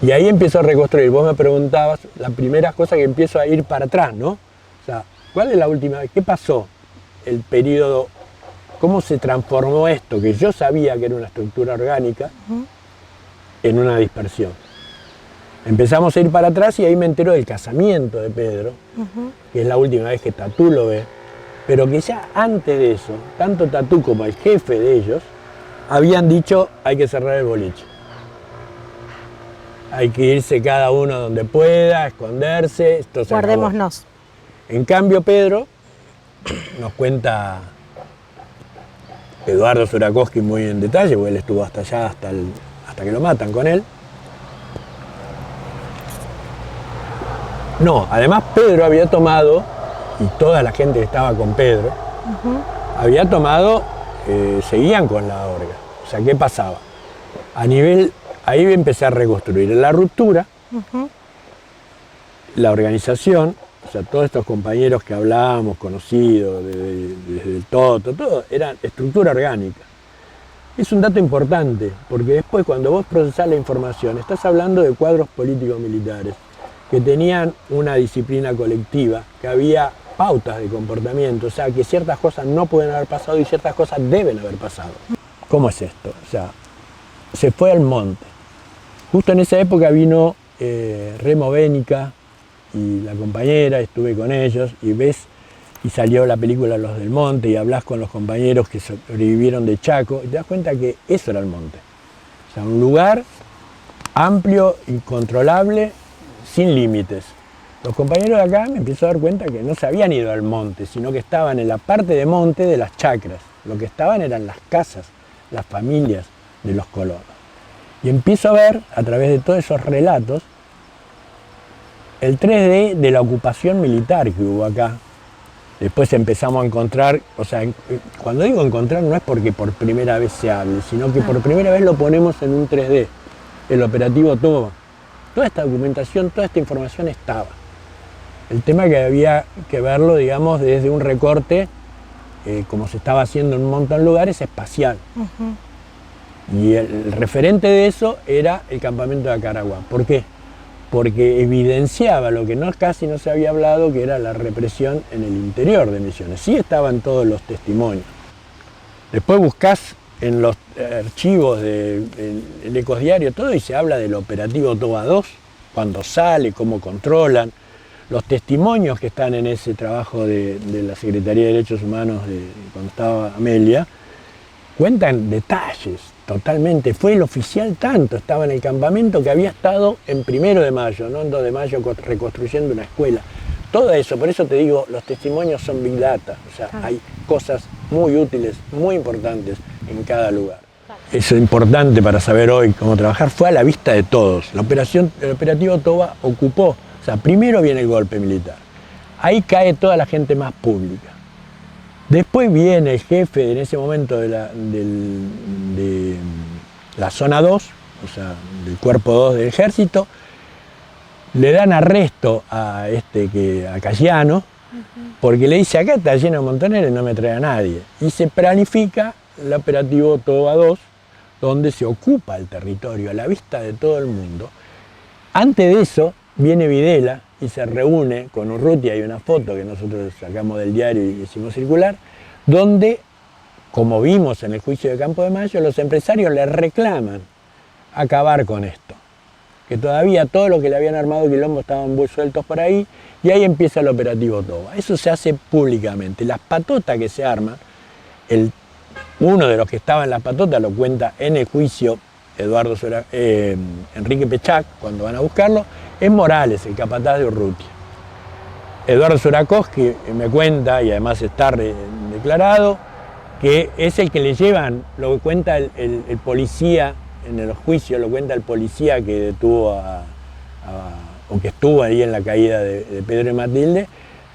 Y ahí empiezo a reconstruir. Vos me preguntabas, la primera cosa que empiezo a ir para atrás, ¿no? O sea, ¿cuál es la última vez? ¿Qué pasó? El periodo, ¿cómo se transformó esto? Que yo sabía que era una estructura orgánica en una dispersión. Empezamos a ir para atrás y ahí me entero del casamiento de Pedro, que es la última vez que Tatú lo ve, pero que ya antes de eso, tanto Tatú como el jefe de ellos, habían dicho hay que cerrar el boliche. Hay que irse cada uno donde pueda, esconderse, esto se acabó. Guardémonos. En cambio Pedro nos cuenta Eduardo Zurakowski muy en detalle, porque él estuvo hasta allá, hasta que lo matan con él. No, además Pedro había tomado, y toda la gente que estaba con Pedro, había tomado, seguían con la orga. O sea, ¿qué pasaba? A nivel, ahí empecé a reconstruir la ruptura, la organización, o sea, todos estos compañeros que hablábamos, conocidos, desde el Toto, todo, eran estructura orgánica. Es un dato importante, porque después cuando vos procesás la información, estás hablando de cuadros políticos militares, que tenían una disciplina colectiva, que había pautas de comportamiento, o sea, que ciertas cosas no pueden haber pasado y ciertas cosas deben haber pasado. ¿Cómo es esto? O sea, se fue al monte. Justo en esa época vino Remo Bénica y la compañera, estuve con ellos y ves, y salió la película Los del Monte y hablas con los compañeros que sobrevivieron de Chaco y te das cuenta que eso era el monte. O sea, un lugar amplio, incontrolable, sin límites. Los compañeros de acá me empiezo a dar cuenta que no se habían ido al monte, sino que estaban en la parte de monte de las chacras. Lo que estaban eran las casas, las familias de los colonos. Y empiezo a ver, a través de todos esos relatos, el 3D de la ocupación militar que hubo acá. Después empezamos a encontrar, o sea, cuando digo encontrar no es porque por primera vez se hable, sino que por primera vez lo ponemos en un 3D, el operativo Toba. Toda esta documentación, toda esta información estaba. El tema que había que verlo, digamos, desde un recorte, como se estaba haciendo en un montón de lugares, espacial. Y el referente de eso era el campamento de Acaragua. ¿Por qué? Porque evidenciaba lo que casi no se había hablado, que era la represión en el interior de Misiones. Sí estaban todos los testimonios. Después buscás en los archivos del Ecos Diario todo y se habla del operativo Toba 2, cuando sale, cómo controlan. Los testimonios que están en ese trabajo de la Secretaría de Derechos Humanos cuando estaba Amelia, cuentan detalles totalmente. Fue el oficial tanto, estaba en el campamento que había estado en 1 de mayo, no en 2 de mayo, reconstruyendo una escuela. Todo eso, por eso te digo, los testimonios son Big Data, o sea, hay cosas muy útiles, muy importantes en cada lugar. Eso es importante para saber hoy cómo trabajar, fue a la vista de todos. El operativo Toba ocupó, o sea, primero viene el golpe militar, ahí cae toda la gente más pública. Después viene el jefe en ese momento de la zona 2, o sea, del cuerpo 2 del ejército, le dan arresto a Cayano, porque le dice, acá está lleno de montoneros y no me trae a nadie. Y se planifica el operativo Toba 2, donde se ocupa el territorio a la vista de todo el mundo. Antes de eso, viene Videla y se reúne con Urrutia, hay una foto que nosotros sacamos del diario y hicimos circular, donde, como vimos en el juicio de Campo de Mayo, los empresarios le reclaman acabar con esto. Que todavía todo lo que le habían armado quilombo estaban muy sueltos por ahí, y ahí empieza el operativo Toba. Eso se hace públicamente. Las patotas que se arman, uno de los que estaba en las patotas lo cuenta en el juicio Enrique Pechac, cuando van a buscarlo, es Morales, el capataz de Urrutia. Eduardo Zurakowski me cuenta, y además está declarado, que es el que le llevan, lo cuenta el policía, en el juicio lo cuenta el policía que detuvo o que estuvo ahí en la caída de Pedro y Matilde,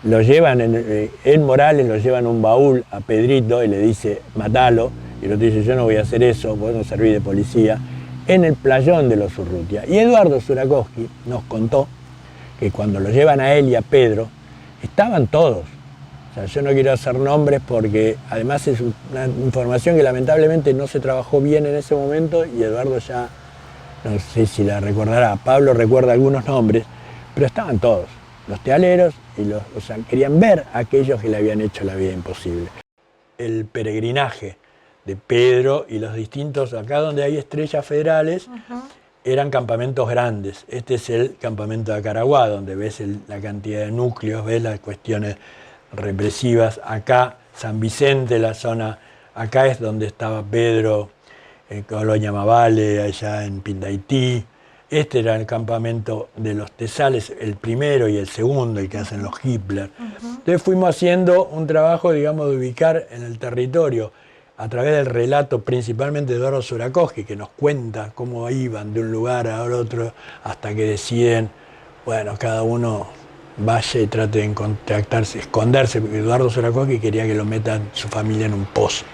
lo llevan, en Morales lo llevan un baúl a Pedrito y le dice, matalo, y el otro dice, yo no voy a hacer eso, vos no servís de policía, en el playón de los Urrutia. Y Eduardo Zurakowski nos contó que cuando lo llevan a él y a Pedro, estaban todos. O sea, yo no quiero hacer nombres porque además es una información que lamentablemente no se trabajó bien en ese momento y Eduardo ya no sé si la recordará, Pablo recuerda algunos nombres, pero estaban todos, los tealeros, o sea, querían ver a aquellos que le habían hecho la vida imposible. El peregrinaje de Pedro y los distintos, acá donde hay estrellas federales, eran campamentos grandes. Este es el campamento de Acaraguá, donde ves la cantidad de núcleos, ves las cuestiones represivas. Acá, San Vicente, la zona, acá es donde estaba Pedro, en Colonia Mavale, allá en Pindaití. Este era el campamento de los Tesales, el primero y el segundo, el que hacen los Hitler. Entonces fuimos haciendo un trabajo, digamos, de ubicar en el territorio, a través del relato principalmente de Eduardo Sourakovsky, que nos cuenta cómo iban de un lugar a otro hasta que deciden, bueno, cada uno vaya y trate de contactarse, esconderse, porque Eduardo Sourakovsky quería que lo metan su familia en un pozo.